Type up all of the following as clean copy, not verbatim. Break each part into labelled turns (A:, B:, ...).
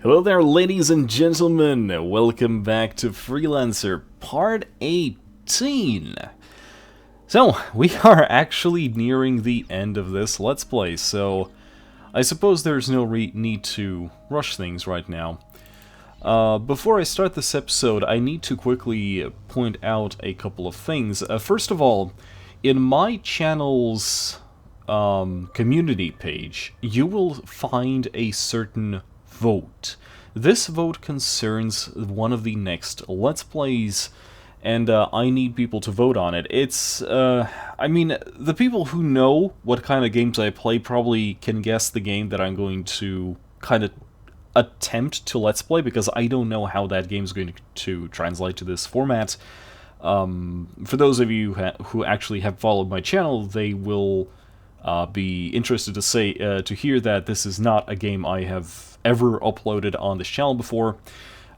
A: Hello there, ladies and gentlemen. Welcome back to Freelancer, part 18. So, we are actually nearing the end of this Let's Play, so I suppose there's no need to rush things right now. Before I start this episode, I need to quickly point out a couple of things. First of all, in my channel's community page, you will find a certain vote. This vote concerns one of the next Let's Plays, and I need people to vote on it. It's, I mean, the people who know what kind of games I play probably can guess the game that I'm going to kind of attempt to Let's Play, because I don't know how that game is going to translate to this format. For those of you who actually have followed my channel, they will be interested to hear that this is not a game I have ever uploaded on this channel before.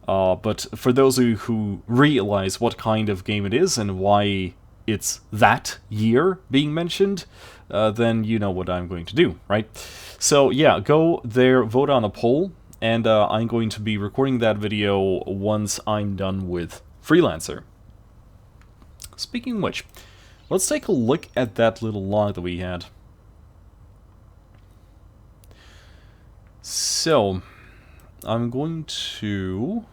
A: But for those of you who realize what kind of game it is and why it's that year being mentioned, then you know what I'm going to do, right? So yeah, go there, vote on a poll, and I'm going to be recording that video once I'm done with Freelancer. Speaking of which, let's take a look at that little log that we had. So, I'm going to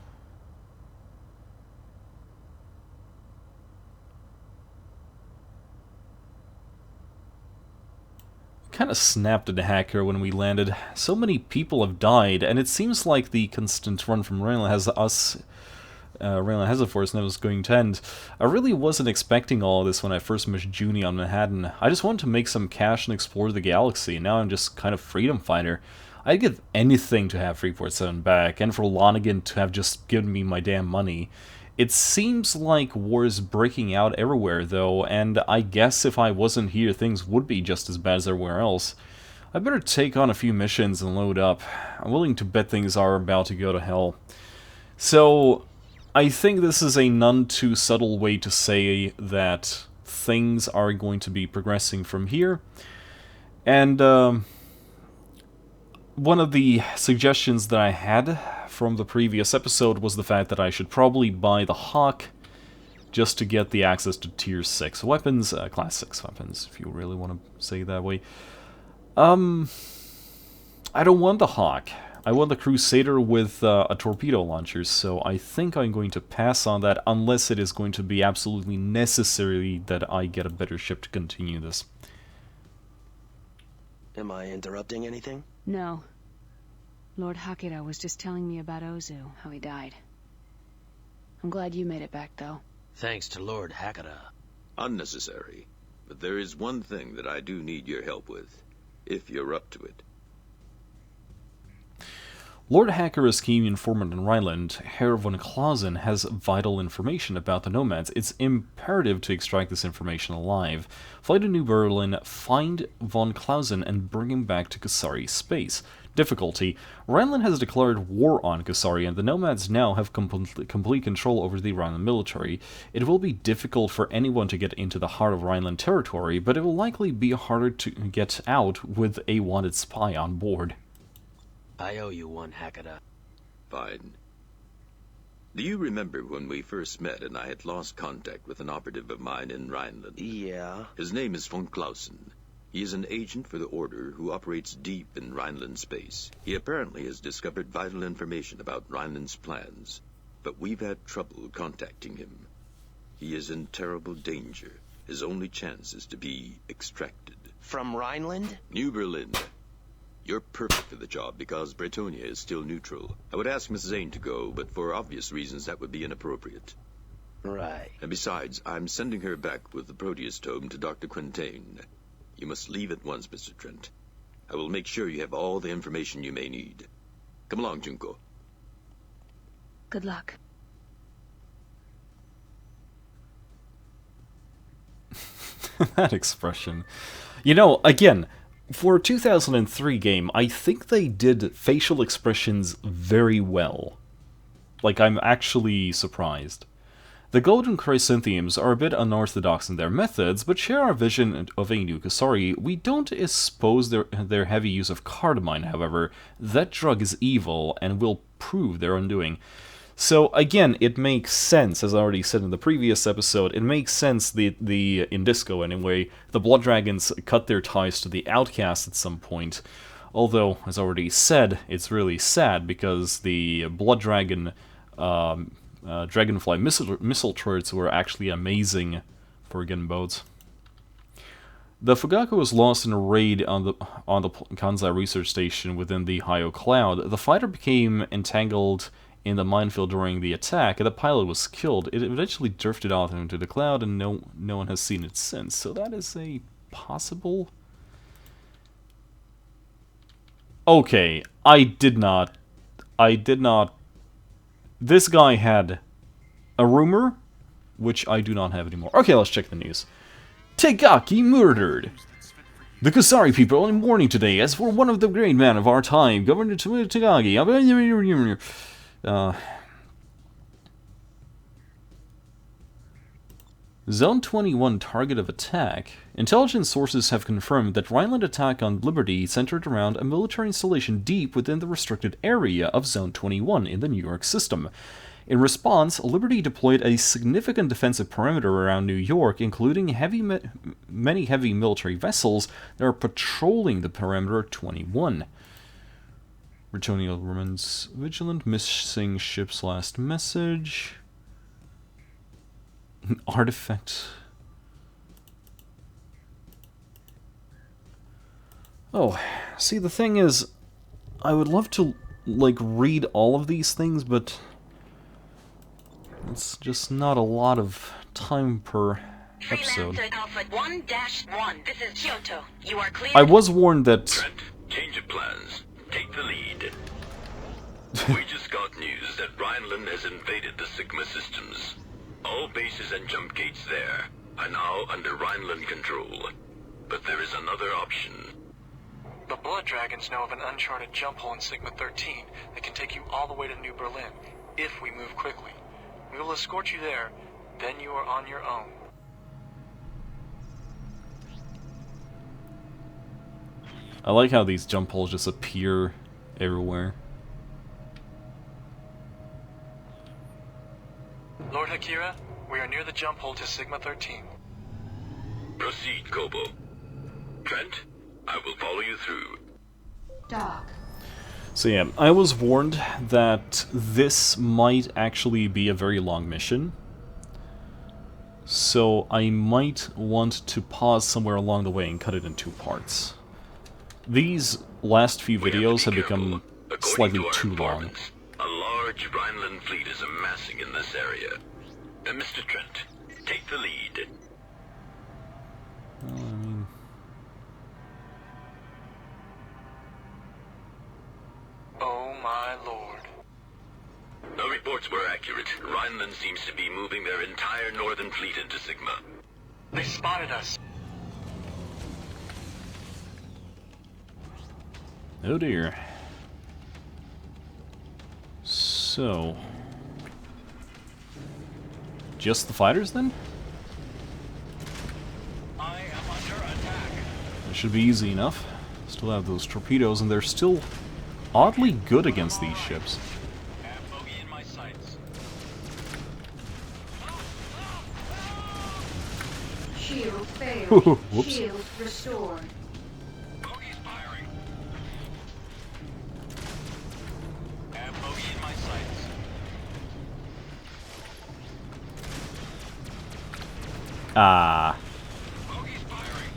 A: kind of snapped at the hacker when we landed. So many people have died, and it seems like the constant run from Raylan has Force never was going to end. I really wasn't expecting all of this when I first met Junie on Manhattan. I just wanted to make some cash and explore the galaxy. Now I'm just kind of freedom fighter. I'd give anything to have 347 back, and for Lonigan to have just given me my damn money. It seems like war is breaking out everywhere, though, and I guess if I wasn't here, things would be just as bad as everywhere else. I better take on a few missions and load up. I'm willing to bet things are about to go to hell. So, I think this is a none too subtle way to say that things are going to be progressing from here. And, one of the suggestions that I had from the previous episode was the fact that I should probably buy the Hawk just to get the access to Tier 6 weapons, Class 6 weapons, if you really want to say it that way. I don't want the Hawk. I want the Crusader with a torpedo launcher, so I think I'm going to pass on that unless it is going to be absolutely necessary that I get a better ship to continue this.
B: Am I interrupting anything?
C: No. Lord Hakeda was just telling me about Ozu, how he died. I'm glad you made it back, though.
B: Thanks to Lord Hakeda.
D: Unnecessary. But there is one thing that I do need your help with, if you're up to it.
A: Lord Hakera's key informant in Rhineland, Herr von Clausen, has vital information about the Nomads. It's imperative to extract this information alive. Fly to New Berlin, find von Clausen, and bring him back to Kusari space. Difficulty: Rhineland has declared war on Kusari, and the Nomads now have complete control over the Rhineland military. It will be difficult for anyone to get into the heart of Rhineland territory, but it will likely be harder to get out with a wanted spy on board.
B: I owe you one, Hakeda.
D: Fine. Do you remember when we first met and I had lost contact with an operative of mine in Rhineland?
B: Yeah.
D: His name is von Clausen. He is an agent for the Order who operates deep in Rhineland space. He apparently has discovered vital information about Rhineland's plans, but we've had trouble contacting him. He is in terrible danger. His only chance is to be extracted.
B: From Rhineland?
D: New Berlin. You're perfect for the job because Bretonia is still neutral. I would ask Miss Zane to go, but for obvious reasons that would be inappropriate.
B: Right.
D: And besides, I'm sending her back with the Proteus tome to Dr. Quintain. You must leave at once, Mr. Trent. I will make sure you have all the information you may need. Come along, Junko.
C: Good luck.
A: That expression. You know, again, for a 2003 game, I think they did facial expressions very well. Like, I'm actually surprised. The Golden Chrysanthemums are a bit unorthodox in their methods, but share our vision of a new Kasari. We don't expose their heavy use of cardamine, however. That drug is evil and will prove their undoing. So again, it makes sense, as I already said in the previous episode, it makes sense in Disco anyway, the Blood Dragons cut their ties to the Outcast at some point. Although, as already said, it's really sad because the Blood Dragon Dragonfly missile turrets were actually amazing for gunboats. The Fugaku was lost in a raid on the Kansai research station within the Hyo Cloud. The fighter became entangled in the minefield during the attack, and the pilot was killed. It eventually drifted off into the cloud, and no one has seen it since. So that is a possible... Okay, I did not... This guy had a rumor, which I do not have anymore. Okay, let's check the news. Tegaki murdered! The Kasari people are in mourning today, as for one of the great men of our time, Governor Tegaki. Zone 21 target of attack. Intelligence sources have confirmed that Rhineland attack on Liberty centered around a military installation deep within the restricted area of Zone 21 in the New York system. In response, Liberty deployed a significant defensive perimeter around New York, including many heavy military vessels that are patrolling the perimeter of 21. Bretonnial remains vigilant. Missing ship's last message. An artifact. Oh, see, the thing is, I would love to, like, read all of these things, but it's just not a lot of time per episode.
E: Freelancer Alpha 1-1. This is Kyoto. You are clear.
A: I was warned that...
D: Trent, change of plans. Take the lead. We just got news that Rhineland has invaded the Sigma systems. All bases and jump gates there are now under Rhineland control. But there is another option.
F: The Blood Dragons know of an uncharted jump hole in Sigma 13 that can take you all the way to New Berlin, if we move quickly. We will escort you there, then you are on your own.
A: I like how these jump holes just appear everywhere.
F: Lord Hakira, we are near the jump hole to Sigma 13.
D: Proceed, Kobo. Trent, I will follow you through.
C: Doc.
A: So yeah, I was warned that this might actually be a very long mission. So I might want to pause somewhere along the way and cut it in 2 parts. These last few videos have become slightly too long.
D: A large Rhineland fleet is amassing in this area. Mr. Trent, take the lead.
A: Well, I mean...
F: Oh my lord.
D: The reports were accurate. Rhineland seems to be moving their entire northern fleet into Sigma.
F: They spotted us.
A: Oh dear. So... just the fighters then?
F: I am under attack.
A: It should be easy enough. Still have those torpedoes, and they're still oddly good against these ships.
F: Have bogey in my sights.
C: Shield failed.
A: Whoops.
C: Shield restored.
F: Bogey's firing. Have bogey in my sights.
A: Ah.
F: Bogey's firing.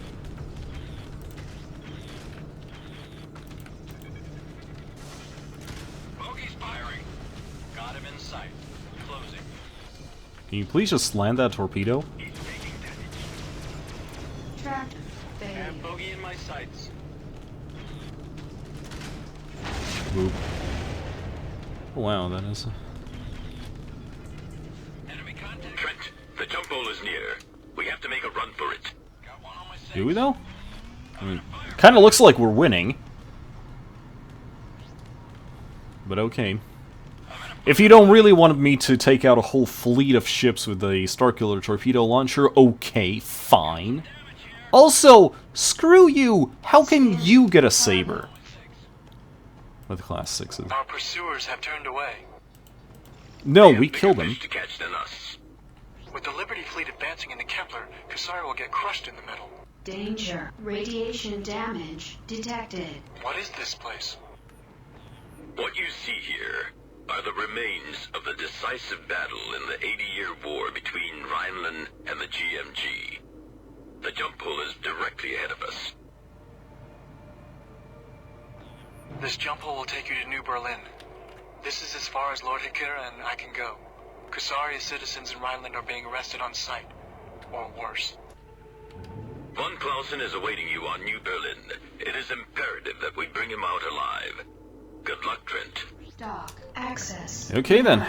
F: Bogey's firing. Got him in sight. Closing.
A: Can you please just land that torpedo?
F: He's taking damage.
C: Track
F: Have
C: failed.
F: bogey in my sights.
A: Boop. Oh, wow, that is...
F: Enemy contact.
D: Trent, the jump hole is near. We have to make a run for it.
F: Got one on my sights.
A: Do we, though? I mean, kind of looks like we're winning. But okay.
F: I'm gonna
A: If you don't really want me to take out a whole fleet of ships with the Starkiller torpedo launcher, okay, fine. Also, screw you! How can you get a saber? With class 6s.
F: Our pursuers have turned away.
A: No, we killed them.
D: To catch than us.
F: With the Liberty fleet advancing into Kepler, Kasari will get crushed in the middle.
G: Danger. Radiation damage detected.
F: What is this place?
D: What you see here are the remains of the decisive battle in the 80-year war between Rhineland and the GMG. The jump hole is directly ahead of us.
F: This jump hole will take you to New Berlin. This is as far as Lord Hikira and I can go. Kasari's citizens in Rhineland are being arrested on sight. Or worse.
D: Von Clausen is awaiting you on New Berlin. It is imperative that we bring him out alive. Good luck, Trent.
G: Dock. Access.
A: Okay then.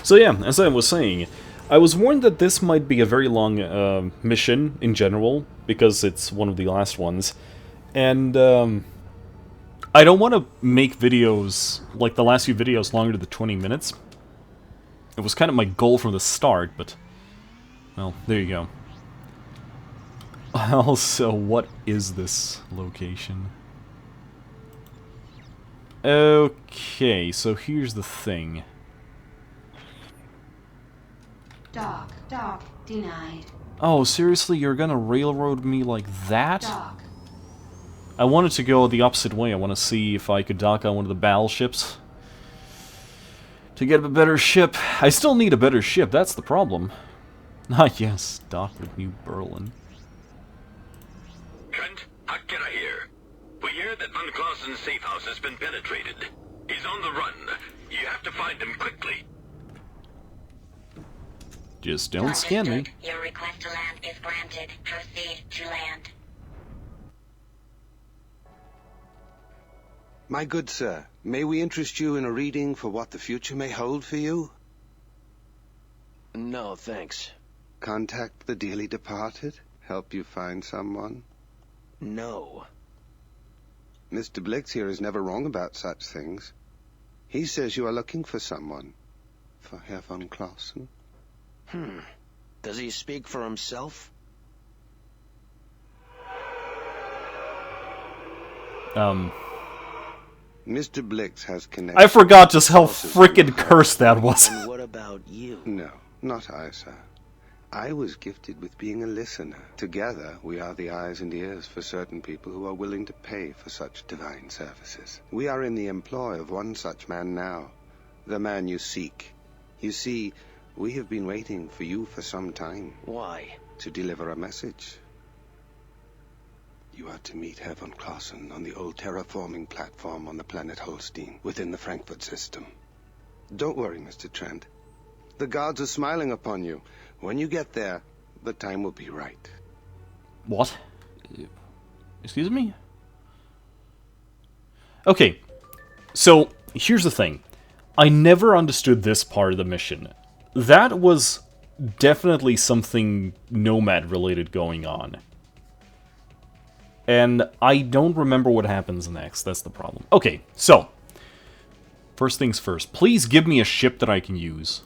A: So yeah, as I was saying, I was warned that this might be a very long mission in general, because it's one of the last ones. And I don't want to make videos, like the last few videos, longer than 20 minutes. It was kind of my goal from the start, but... well, there you go. Also, what is this location? Okay, so here's the thing.
G: Dock. Dock. Denied.
A: Oh, seriously? You're gonna railroad me like that?
G: Dock.
A: I wanted to go the opposite way. I want to see if I could dock on one of the battleships. To get a better ship. I still need a better ship, that's the problem. Ah yes, dock with New Berlin.
D: Trent, Hakira here. We hear that Von Clausen's safe house has been penetrated. He's on the run. You have to find him quickly.
A: Just don't scan me.
E: Understood. Your request to land is granted. Proceed to land.
H: My good sir, may we interest you in a reading for what the future may hold for you?
B: No, thanks.
H: Contact the dearly departed? Help you find someone?
B: No.
H: Mr. Blix here is never wrong about such things. He says you are looking for someone. For Herr von Clausen?
B: Does he speak for himself?
H: Mr. Blix has connected...
A: I forgot just how frickin' cursed that was.
B: And what about you?
H: No, not I, sir. I was gifted with being a listener. Together, we are the eyes and ears for certain people who are willing to pay for such divine services. We are in the employ of one such man now, the man you seek. You see, we have been waiting for you for some time.
B: Why?
H: To deliver a message. You are to meet Herr von Clausen on the old terraforming platform on the planet Holstein, within the Frankfurt system. Don't worry, Mr. Trent. The gods are smiling upon you. When you get there, the time will be right.
A: What? Excuse me? Okay, so here's the thing. I never understood this part of the mission. That was definitely something Nomad-related going on. And I don't remember what happens next, that's the problem. Okay, so, first things first. Please give me a ship that I can use.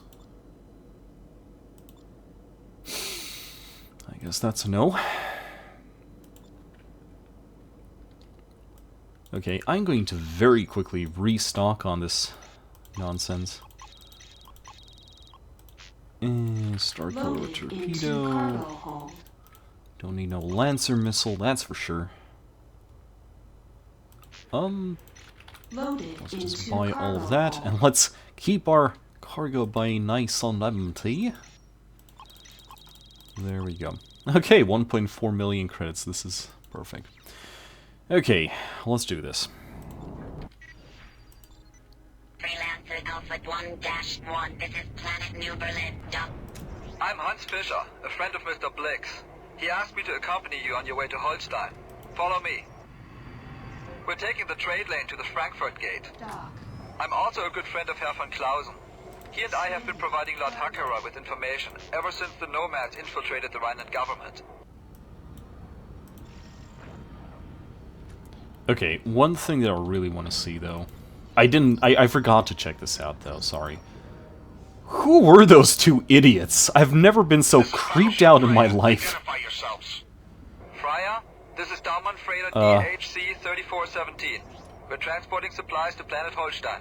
A: I guess that's a no. Okay, I'm going to very quickly restock on this nonsense. Starkiller torpedo. Don't need no Lancer missile, that's for sure. Let's just buy all of that, and let's keep our cargo bay nice and empty. There we go. Okay, 1.4 million credits, this is perfect. Okay, let's do this.
E: Freelancer Alpha 1-1. This is Planet New Berlin.
I: I'm Hans Fischer, a friend of Mr. Blix. He asked me to accompany you on your way to Holstein. Follow me. We're taking the trade lane to the Frankfurt Gate. I'm also a good friend of Herr von Clausen. He and I have been providing Lord Hakira with information ever since the Nomads infiltrated the Rhineland government.
A: Okay, one thing that I really want to see, though. I forgot to check this out, though, sorry. Who were those two idiots? I've never been so creeped out in my life.
I: Freya, this is Daumann Freighter DHC 3417. We're transporting supplies to Planet Holstein.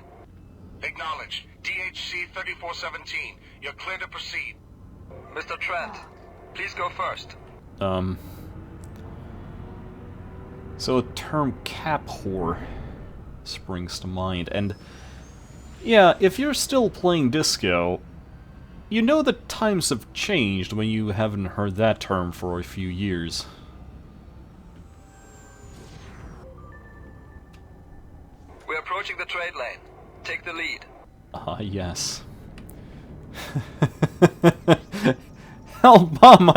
J: Acknowledge. DHC 3417. You're clear to proceed.
I: Mr. Trent, please go first.
A: So a term cap whore springs to mind, and yeah, if you're still playing disco, you know that times have changed when you haven't heard that term for a few years.
I: We're approaching the trade lane. Take the lead.
A: Ah, yes. Help, Mom!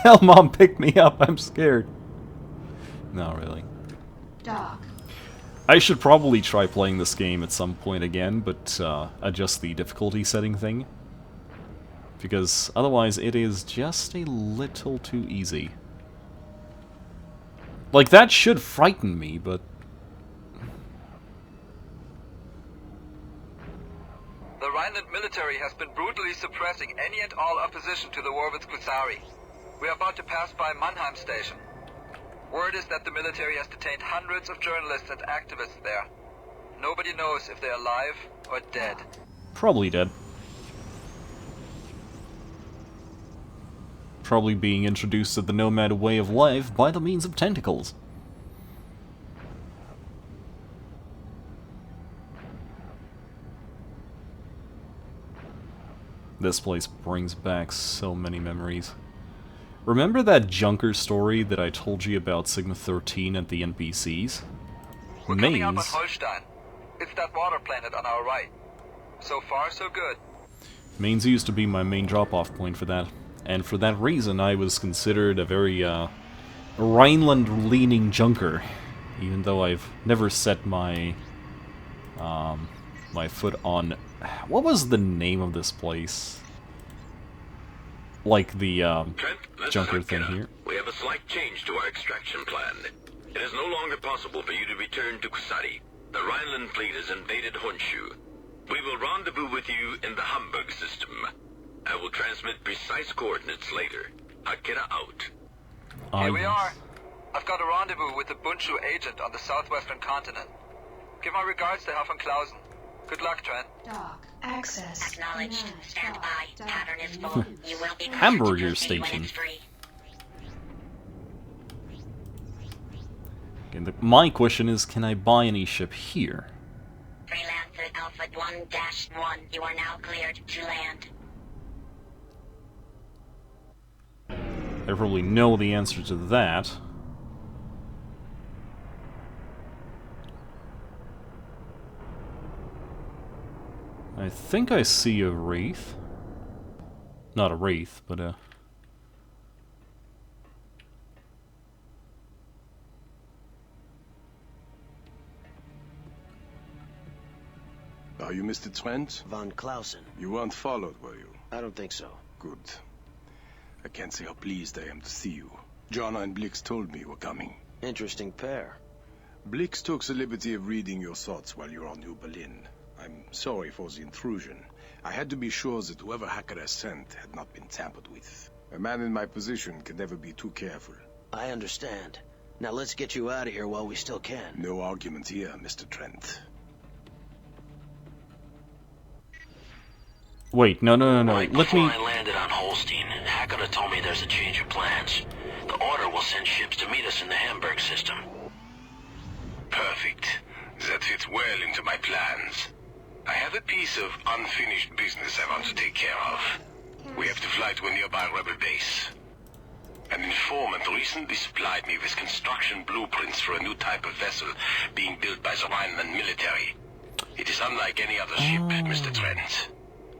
A: Help, Mom, pick me up! I'm scared. No, really.
G: Dock.
A: I should probably try playing this game at some point again, but adjust the difficulty setting thing. Because otherwise it is just a little too easy. Like, that should frighten me, but...
I: The Rhineland military has been brutally suppressing any and all opposition to the war with Kusari. We are about to pass by Mannheim Station. Word is that the military has detained hundreds of journalists and activists there. Nobody knows if they're alive or dead.
A: Probably dead. Probably being introduced to the nomad way of life by the means of tentacles. This place brings back so many memories. Remember that Junker story that I told you about Sigma 13 at the NPCs?
I: We're coming up on Holstein. It's that water planet on our right. So far, so good.
A: Mainz used to be my main drop-off point for that. And for that reason, I was considered a very, Rhineland-leaning junker. Even though I've never set my, my foot on... What was the name of this place? Like the, junker thing here.
D: We have a slight change to our extraction plan. It is no longer possible for you to return to Kusari. The Rhineland fleet has invaded Honshu. We will rendezvous with you in the Hamburg system. I will transmit precise coordinates later. Akira out.
I: Here we are. I've got a rendezvous with the Bundschu agent on the southwestern continent. Give my regards to Herr von Clausen. Good luck, Trent.
G: Dock. Access.
E: Acknowledged.
G: Denied.
E: Stand
G: Dock.
E: by.
G: Dock.
E: Pattern is full.
G: Denied.
E: You will be cleared
A: Hamburger
E: to proceed when
A: station.
E: it's free.
A: Okay, my question is, can I buy any ship here?
E: Freelancer Alpha 1-1. You are now cleared to land.
A: I probably know the answer to that. I think I see a wraith. Not a wraith, but a...
J: Are you Mr. Trent?
B: Von Clausen.
J: You weren't followed, were you?
B: I don't think so.
J: Good. I can't say how pleased I am to see you. Jonna and Blix told me you were coming.
B: Interesting pair.
J: Blix took the liberty of reading your thoughts while you were on New Berlin. I'm sorry for the intrusion. I had to be sure that whoever Hakara sent had not been tampered with. A man in my position can never be too careful.
B: I understand. Now let's get you out of here while we still can.
J: No argument here, Mr. Trent.
A: Wait, no.
K: Right
A: Let
K: before
A: me...
K: I landed on Holstein, Hakata told me there's a change of plans. The Order will send ships to meet us in the Hamburg system.
J: Perfect. That fits well into my plans. I have a piece of unfinished business I want to take care of. We have to fly to a nearby rebel base. An informant recently supplied me with construction blueprints for a new type of vessel being built by the Rhineland military. It is unlike any other ship, Mr. Trent.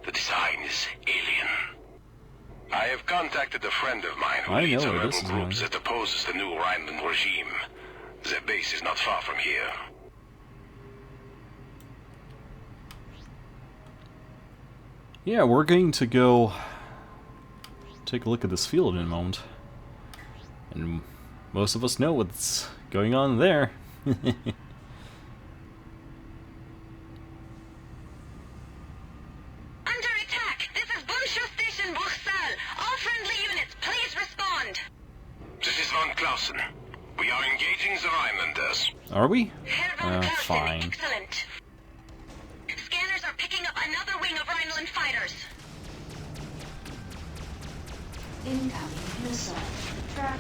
J: The design is alien. I have contacted a friend of mine who leads a rebel group that opposes the new Rhineland regime. Their base is not far from here.
A: Yeah, we're going to go take a look at this field in a moment. And most of us know what's going on there. Are we?
E: Fine.
A: Fine.
E: Excellent. Scanners are picking up another wing of Rhineland fighters.
G: Incoming missile. Tracker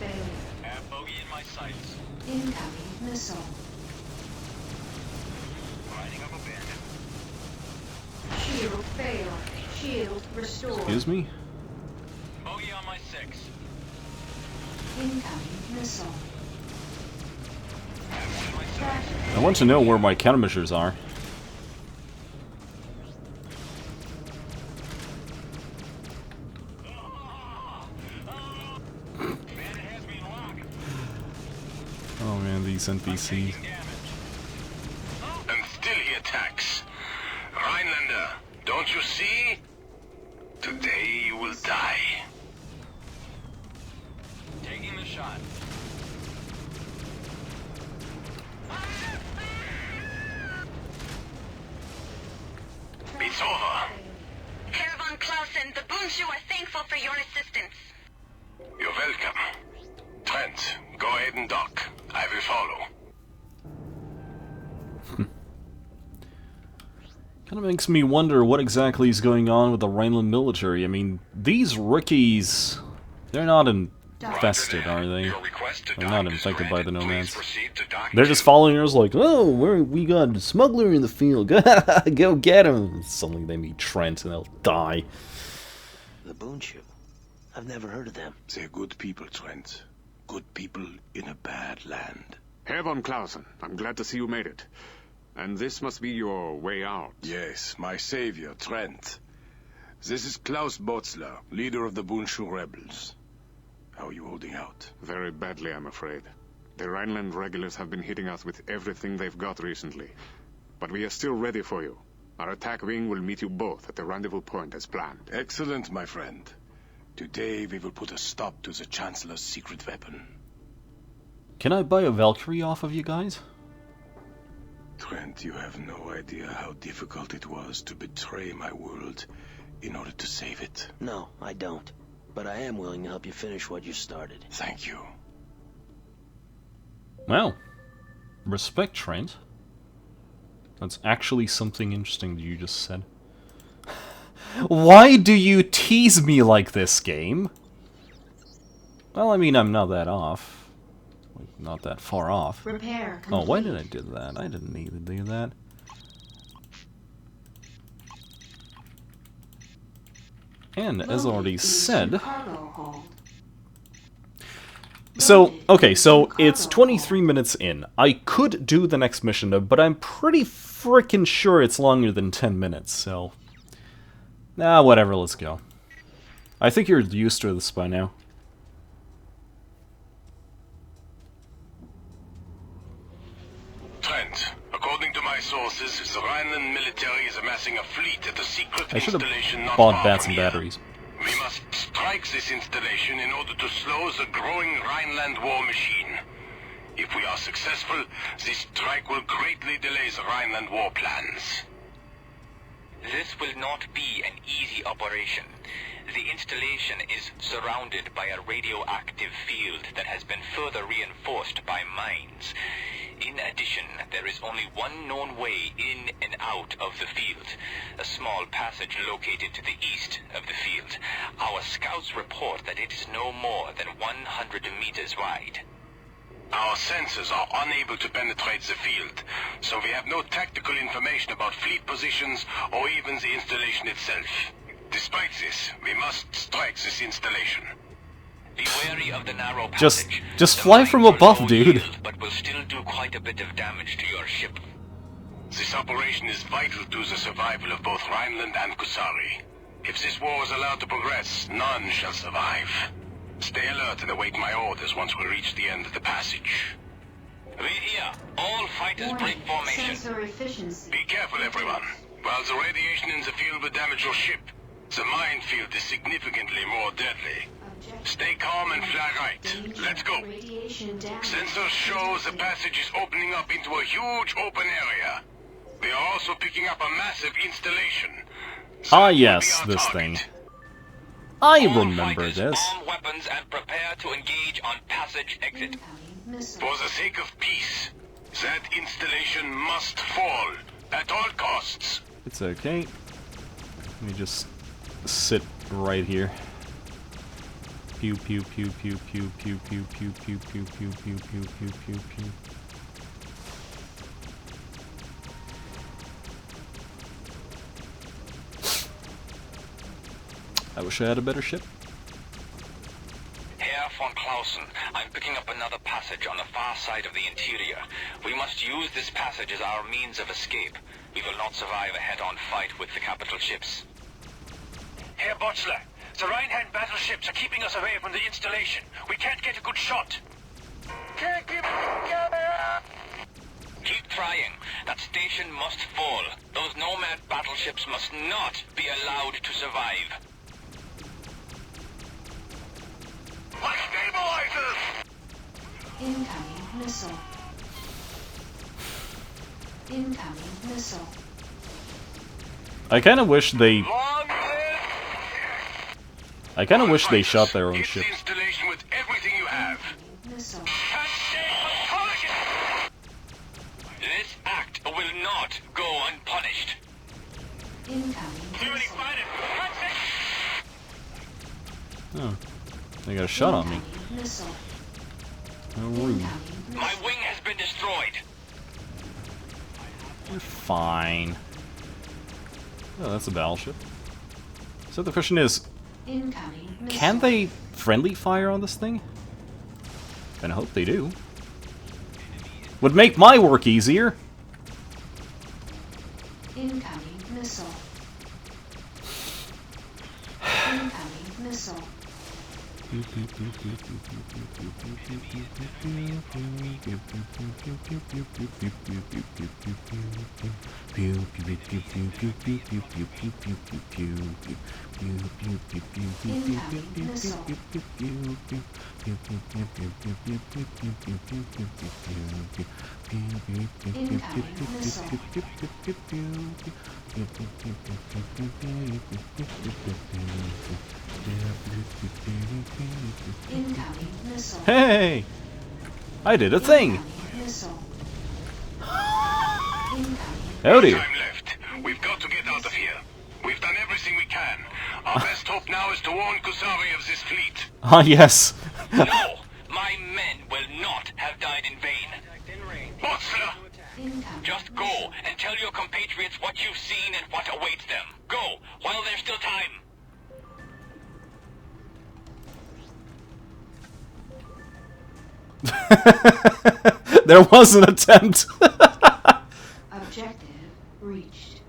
G: failure.
F: Have bogey in my sights.
G: Incoming missile.
F: Lining up a bandit.
G: Shield failed. Shield restored.
A: Excuse me?
F: Bogey on my 6.
G: Incoming missile.
F: Have one in my sights.
G: Tracker.
A: I want to know where my countermeasures are.
F: Bandit has me in lock.
A: Oh man, these NPCs.
J: And still he attacks. Rhinelander, don't you see? Today you will die.
F: Taking the shot.
J: It's over.
E: Herr von Clausen, the Boonshu are thankful for your assistance.
J: You're welcome. Trent, go ahead and dock. I will follow.
A: Kind of makes me wonder what exactly is going on with the Rhineland military. I mean, these rookies, they're not infested, are they? They're not infected by the nomads. They're just following us like, oh, we got a smuggler in the field. Go get him. Suddenly they meet Trent and they'll die.
B: The Boonshu. I've never heard of them.
L: They're good people, Trent. Good people in a bad land.
M: Herr von Clausen, I'm glad to see you made it. And this must be your way out.
L: Yes, my savior, Trent. This is Klaus Botzler, leader of the Boonshu rebels. How are you holding out?
M: Very badly, I'm afraid. The Rhineland regulars have been hitting us with everything they've got recently. But we are still ready for you. Our attack wing will meet you both at the rendezvous point as planned.
L: Excellent, my friend. Today we will put a stop to the Chancellor's secret weapon.
A: Can I buy a Valkyrie off of you guys?
L: Trent, you have no idea how difficult it was to betray my world in order to save it.
B: No, I don't. But I am willing to help you finish what you started.
L: Thank you.
A: Well, respect, Trent. That's actually something interesting that you just said. Why do you tease me like this, game? Well, I mean, I'm not that off. Not that far off.
G: Repair complete.
A: Oh, why did I do that? I didn't need to do that. And as already said... So, okay, so it's 23 minutes in. I could do the next mission, but I'm pretty freaking sure it's longer than 10 minutes, so... Nah, whatever, let's go. I think you're used to this by now.
J: Trent, according to my sources, the Rhineland military is amassing a fleet at a secret
A: I should
J: installation
A: have
J: not
A: bought
J: far
A: bats
J: from
A: and
J: here.
A: batteries.
J: We must strike this installation in order to slow the growing Rhineland war machine. If we are successful, this strike will greatly delay the Rhineland war plans.
I: This will not be an easy operation. The installation is surrounded by a radioactive field that has been further reinforced by mines. In addition, there is only one known way in and out of the field, a small passage located to the east of the field. Our scouts report that it is no more than 100 meters wide.
J: Our sensors are unable to penetrate the field, so we have no tactical information about fleet positions or even the installation itself. Despite this, we must strike this installation.
I: Be wary of the narrow passage.
A: Just fly from above, dude.
I: Yield, but will still do quite a bit of damage to your ship.
J: This operation is vital to the survival of both Rhineland and Kusari. If this war is allowed to progress, none shall survive. Stay alert and await my orders once we reach the end of the passage.
I: Read here. All fighters break formation.
G: Sensor efficiency.
J: Be careful, everyone. While the radiation in the field will damage your ship, the minefield is significantly more deadly. Stay calm and fly right. Let's go. Sensors show the passage is opening up into a huge open area. They are also picking up a massive installation.
A: Ah, yes, this thing. I remember this.
I: Arm weapons and prepare to engage on passage exit.
J: For the sake of peace, That installation must fall at all costs.
A: It's okay. Let me just sit right here. Pew pew pew pew pew pew pew pew pew pew pew pew pew pew pew pew. I wish I had a better ship.
I: Herr von Clausen, I'm picking up another passage on the far side of the interior. We must use this passage as our means of escape. We will not survive a head-on fight with the capital ships.
F: Herr Botzler, the Rheinland battleships are keeping us away from the installation. We can't get a good shot. Can't keep together.
I: Keep trying. That station must fall. Those nomad battleships must not be allowed to survive.
J: My stabilizers!
G: Incoming missile. Incoming missile.
A: I kind of wish they shot their own ship.
J: The installation with everything you have.
G: Missile.
I: This act will not go unpunished.
G: Incoming missile.
A: Oh, they got a shot on me.
G: Missile.
A: How rude.
I: My wing has been destroyed.
A: You're fine. Oh, that's a battleship. So the question is,
G: Incoming missile.
A: can they friendly fire on this thing? Kinda hope they do. Would make my work easier.
G: Incoming missile. Incoming missile. Incoming missile.
A: Hey! I did a thing!
G: Missile.
A: Howdy!
J: Time left. We've got to get out of here. We've done everything we can. Our best hope now is to warn Kusari of this fleet.
A: Ah, yes.
I: No! My men will not have died in vain.
J: Botzler!
I: Just go and tell your compatriots what you've seen and what awaits them. Go, while there's still time.
A: There was an attempt.
G: Objective reached.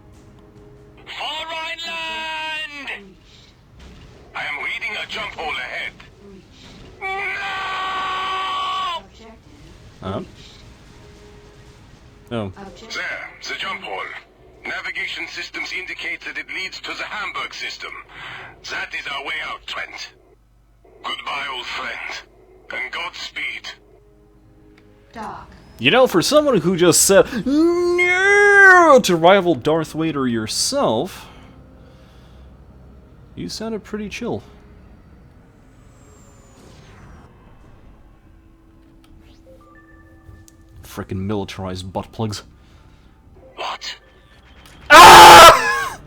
I: For Rhineland!
J: I am reading a jump hole ahead.
A: Oh. Oh.
J: There, the jump hole. Navigation systems indicate that it leads to the Hamburg system. That is our way out, Trent. Goodbye, old friend. And Godspeed.
G: Dock.
A: You know, for someone who just said no to rival Darth Vader yourself, you sounded pretty chill. Frickin' militarized butt plugs.
I: What?
A: Ah!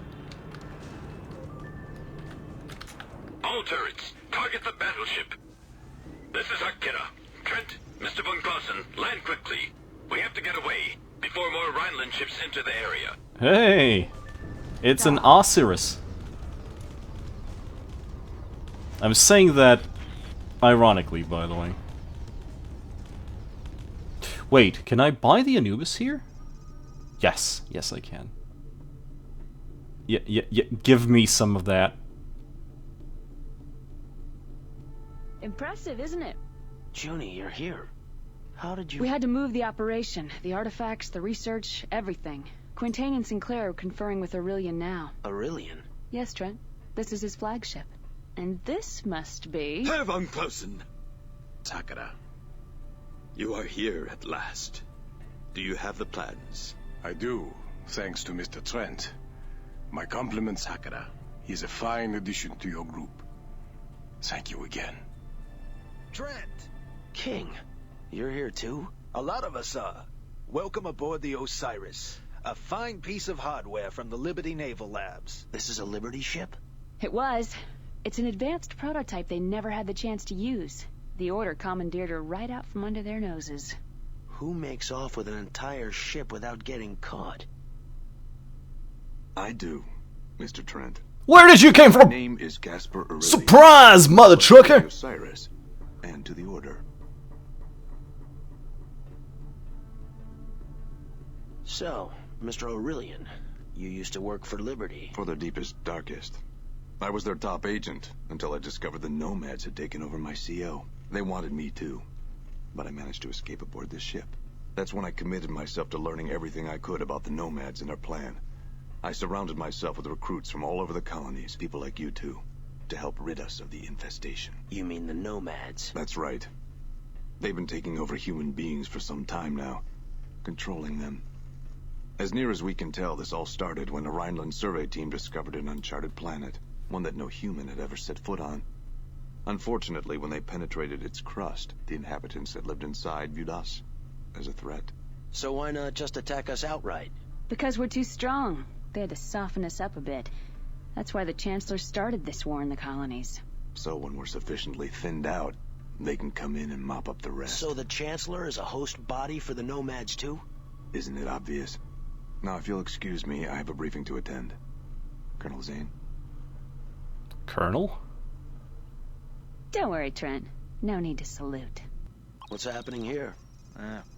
J: All turrets, target the battleship. This is Akira. Trent, Mr. von Clausen, land quickly. We have to get away before more Rhineland ships enter the area.
A: Hey! It's an Osiris. I'm saying that ironically, by the way. Wait, can I buy the Anubis here? Yes, yes I can. Yeah, give me some of that.
C: Impressive, isn't it?
B: Junie, you're here. How did you...
C: We had to move the operation, the artifacts, the research, everything. Quintain and Sinclair are conferring with Aurelian now.
B: Aurelian?
C: Yes, Trent. This is his flagship. And this must be...
D: Herr von Clausen! Takara. You are here at last. Do you have the plans?
L: I do, thanks to Mr. Trent. My compliments, Takara. He's a fine addition to your group. Thank you again.
B: Trent! King, you're here too? A lot of us,
N: Welcome aboard the Osiris. A fine piece of hardware from the Liberty Naval Labs.
B: This is a Liberty ship?
C: It was. It's an advanced prototype they never had the chance to use. The Order commandeered her right out from under their noses.
B: Who makes off with an entire ship without getting caught?
L: I do, Mr. Trent.
A: Where did you came from?
L: My name is Gasper Aurelius.
A: Surprise, mother trucker!
L: To Osiris, and to the Order.
B: So, Mr. Aurelian, you used to work for Liberty.
L: For their deepest, darkest. I was their top agent, until I discovered the Nomads had taken over my CO. They wanted me too, but I managed to escape aboard this ship. That's when I committed myself to learning everything I could about the Nomads and their plan. I surrounded myself with recruits from all over the colonies, people like you two, to help rid us of the infestation.
B: You mean the Nomads?
L: That's right. They've been taking over human beings for some time now, controlling them. As near as we can tell, this all started when a Rhineland survey team discovered an uncharted planet, one that no human had ever set foot on. Unfortunately, when they penetrated its crust, the inhabitants that lived inside viewed us as a threat.
B: So why not just attack us outright?
C: Because we're too strong. They had to soften us up a bit. That's why the Chancellor started this war in the colonies.
L: So when we're sufficiently thinned out, they can come in and mop up the rest.
B: So the Chancellor is a host body for the Nomads too?
L: Isn't it obvious? Now, if you'll excuse me, I have a briefing to attend. Colonel Zane?
A: Colonel?
C: Don't worry, Trent. No need to salute.
B: What's happening here?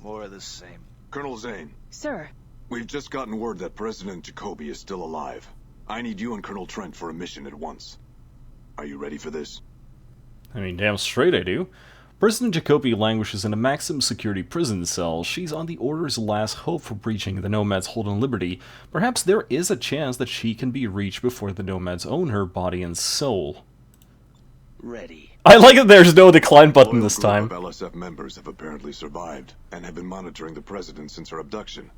N: More of the same.
L: Colonel Zane.
C: Sir.
L: We've just gotten word that President Jacoby is still alive. I need you and Colonel Trent for a mission at once. Are you ready for this?
A: I mean, damn straight I do. President Jacoby languishes in a maximum security prison cell. She's on the Order's last hope for breaching the Nomads' hold on Liberty. Perhaps there is a chance that she can be reached before the Nomads own her body and soul.
B: Ready.
A: I like that there's no decline button this time.
L: A group of LSF members have apparently survived, and have been monitoring the President since her abduction.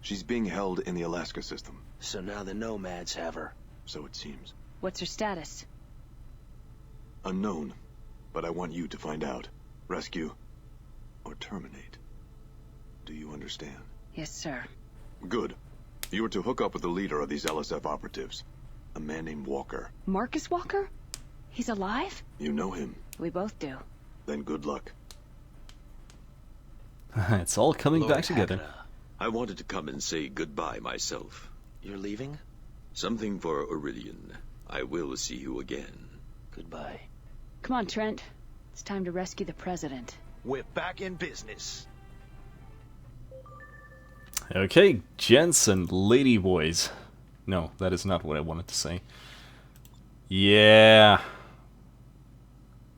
L: She's being held in the Alaska system.
B: So now the Nomads have her.
L: So it seems.
C: What's her status?
L: Unknown, but I want you to find out. Rescue, or terminate. Do you understand?
C: Yes, sir.
L: Good. You are to hook up with the leader of these LSF operatives, a man named Walker.
C: Marcus Walker? He's alive?
L: You know him.
C: We both do.
L: Then good luck.
A: It's all coming back together.
D: I wanted to come and say goodbye myself.
B: You're leaving?
D: Something for Aurelian. I will see you again.
B: Goodbye.
C: Come on, Trent. It's time to rescue the President.
N: We're back in business.
A: Okay, gents and ladyboys. No, that is not what I wanted to say. Yeah.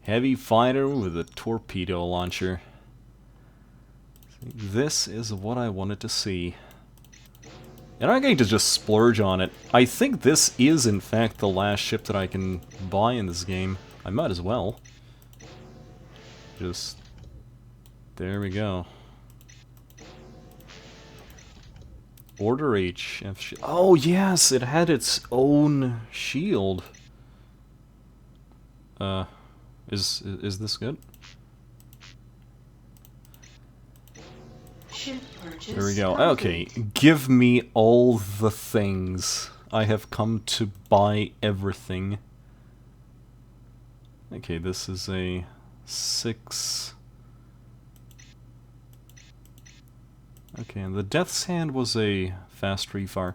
A: Heavy fighter with a torpedo launcher. This is what I wanted to see. And I'm going to just splurge on it. I think this is, in fact, the last ship that I can buy in this game. I might as well. Just... there we go. Order HF... oh, yes! It had its own shield. Is this good? There we go. Okay, give me all the things. I have come to buy everything. Okay, this is a 6. Okay, and the Death's Hand was a fast refire.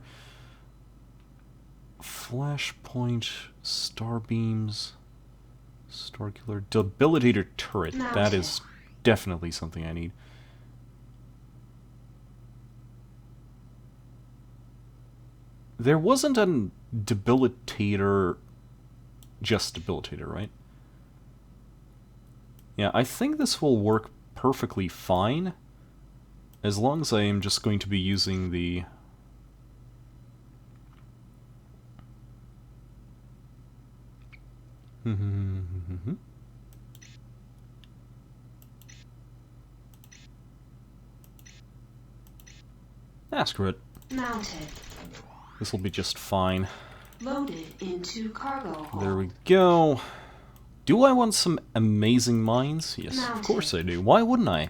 A: Flashpoint, Starbeams, Starkiller, Debilitator Turret. That is definitely something I need. There wasn't a debilitator, just debilitator, right? Yeah, I think this will work perfectly fine, as long as I am just going to be using the... screw it.
G: Mounted.
A: This will be just fine.
G: Loaded into cargo hold.
A: There we go. Do I want some amazing mines? Yes, of course I do. Why wouldn't I?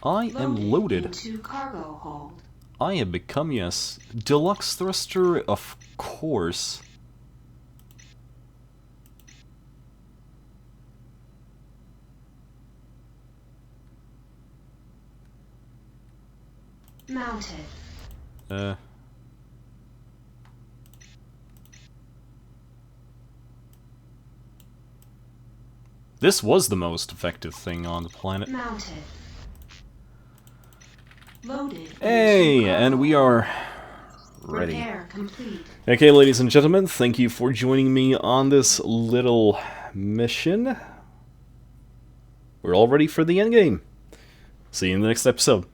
A: I am loaded.
G: Into cargo hold.
A: I have become, yes, deluxe thruster, of course.
G: Mounted.
A: This was the most effective thing on the planet.
G: Mounted. Loaded.
A: Hey, and we are ready.
G: Repair complete.
A: Okay, ladies and gentlemen, thank you for joining me on this little mission. We're all ready for the endgame. See you in the next episode.